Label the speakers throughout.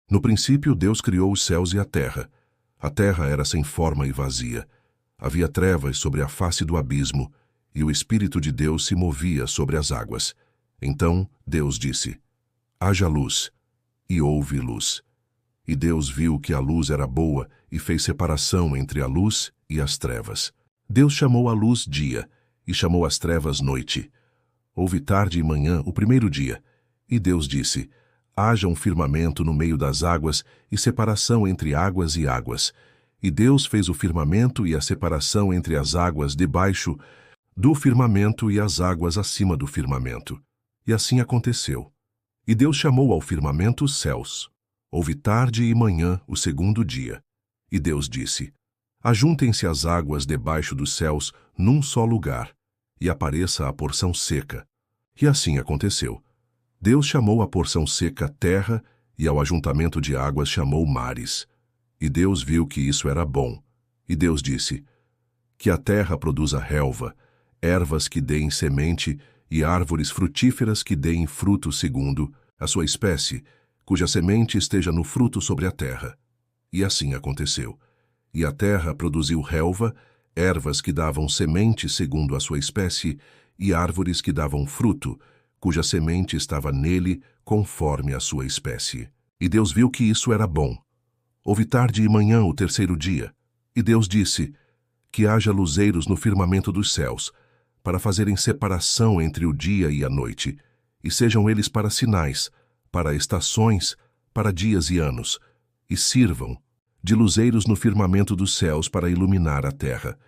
Speaker 1: No princípio, Deus criou os céus e a terra. A terra era sem forma e vazia. Havia trevas sobre a face do abismo, e o Espírito de Deus se movia sobre as águas. Então Deus disse: haja luz, e houve luz. E Deus viu que a luz era boa e fez separação entre a luz e as trevas. Deus chamou a luz dia, e chamou as trevas noite. Houve tarde e manhã o primeiro dia. E Deus disse: haja um firmamento no meio das águas e separação entre águas e águas. E Deus fez o firmamento e a separação entre as águas debaixo do firmamento e as águas acima do firmamento. E assim aconteceu. E Deus chamou ao firmamento os céus. Houve tarde e manhã o segundo dia. E Deus disse: ajuntem-se as águas debaixo dos céus num só lugar, e apareça a porção seca. E assim aconteceu. Deus chamou a porção seca terra, e ao ajuntamento de águas chamou mares. E Deus viu que isso era bom. E Deus disse: que a terra produza relva, ervas que deem semente, e árvores frutíferas que deem fruto segundo a sua espécie, cuja semente esteja no fruto sobre a terra. E assim aconteceu. E a terra produziu relva, ervas que davam semente segundo a sua espécie, e árvores que davam fruto, cuja semente estava nele conforme a sua espécie. E Deus viu que isso era bom. Houve tarde e manhã o terceiro dia. E Deus disse: que haja luzeiros no firmamento dos céus, para fazerem separação entre o dia e a noite, e sejam eles para sinais, para estações, para dias e anos, e sirvam de luzeiros no firmamento dos céus para iluminar a terra.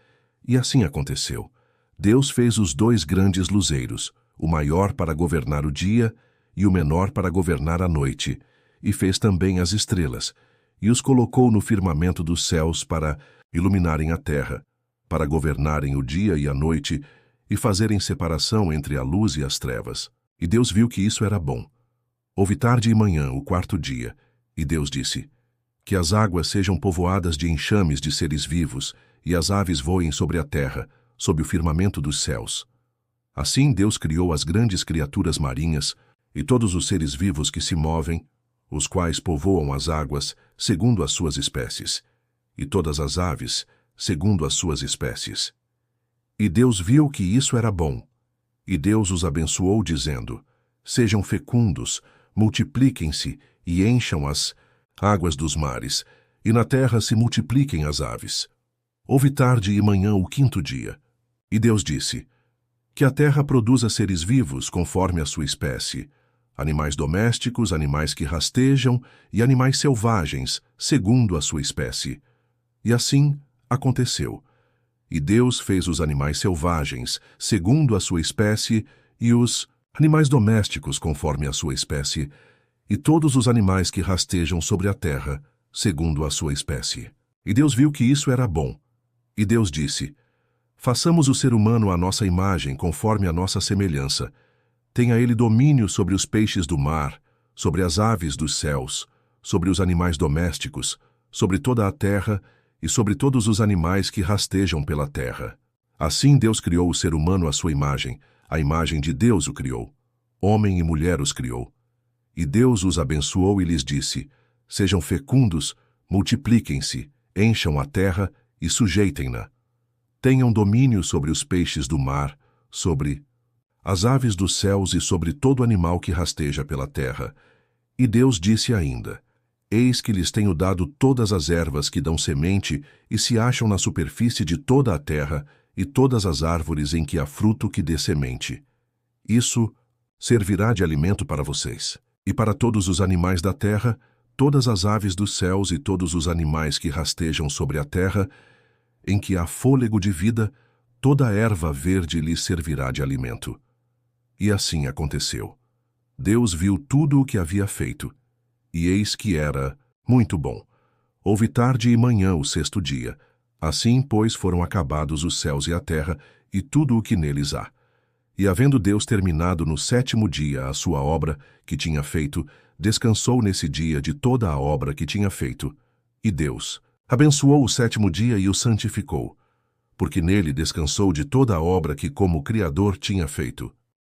Speaker 1: E assim aconteceu. Deus fez os dois grandes luzeiros, o maior para governar o dia e o menor para governar a noite, e fez também as estrelas, e os colocou no firmamento dos céus para iluminarem a terra, para governarem o dia e a noite, e fazerem separação entre a luz e as trevas. E Deus viu que isso era bom. Houve tarde e manhã o quarto dia, e Deus disse: que as águas sejam povoadas de enxames de seres vivos, e as aves voem sobre a terra, sob o firmamento dos céus. Assim Deus criou as grandes criaturas marinhas, e todos os seres vivos que se movem, os quais povoam as águas, segundo as suas espécies, e todas as aves, segundo as suas espécies. E Deus viu que isso era bom. E Deus os abençoou, dizendo: sejam fecundos, multipliquem-se e encham as águas dos mares, e na terra se multipliquem as aves. Houve tarde e manhã o quinto dia. E Deus disse: que a terra produza seres vivos conforme a sua espécie, animais domésticos, animais que rastejam e animais selvagens, segundo a sua espécie. E assim aconteceu. E Deus fez os animais selvagens, segundo a sua espécie, e os animais domésticos, conforme a sua espécie, e todos os animais que rastejam sobre a terra, segundo a sua espécie. E Deus viu que isso era bom. E Deus disse: façamos o ser humano à nossa imagem, conforme a nossa semelhança. Tenha ele domínio sobre os peixes do mar, sobre as aves dos céus, sobre os animais domésticos, sobre toda a terra, e sobre todos os animais que rastejam pela terra. Assim Deus criou o ser humano à sua imagem, a imagem de Deus o criou. Homem e mulher os criou. E Deus os abençoou e lhes disse: sejam fecundos, multipliquem-se, encham a terra e sujeitem-na. Tenham domínio sobre os peixes do mar, sobre as aves dos céus e sobre todo animal que rasteja pela terra. E Deus disse ainda: eis que lhes tenho dado todas as ervas que dão semente e se acham na superfície de toda a terra, e todas as árvores em que há fruto que dê semente. Isso servirá de alimento para vocês. E para todos os animais da terra, todas as aves dos céus e todos os animais que rastejam sobre a terra, em que há fôlego de vida, toda a erva verde lhes servirá de alimento. E assim aconteceu. Deus viu tudo o que havia feito, e eis que era muito bom. Houve tarde e manhã o sexto dia. Assim, pois, foram acabados os céus e a terra, e tudo o que neles há. E havendo Deus terminado no sétimo dia a sua obra que tinha feito, descansou nesse dia de toda a obra que tinha feito. E Deus abençoou o sétimo dia e o santificou, porque nele descansou de toda a obra que como Criador tinha feito.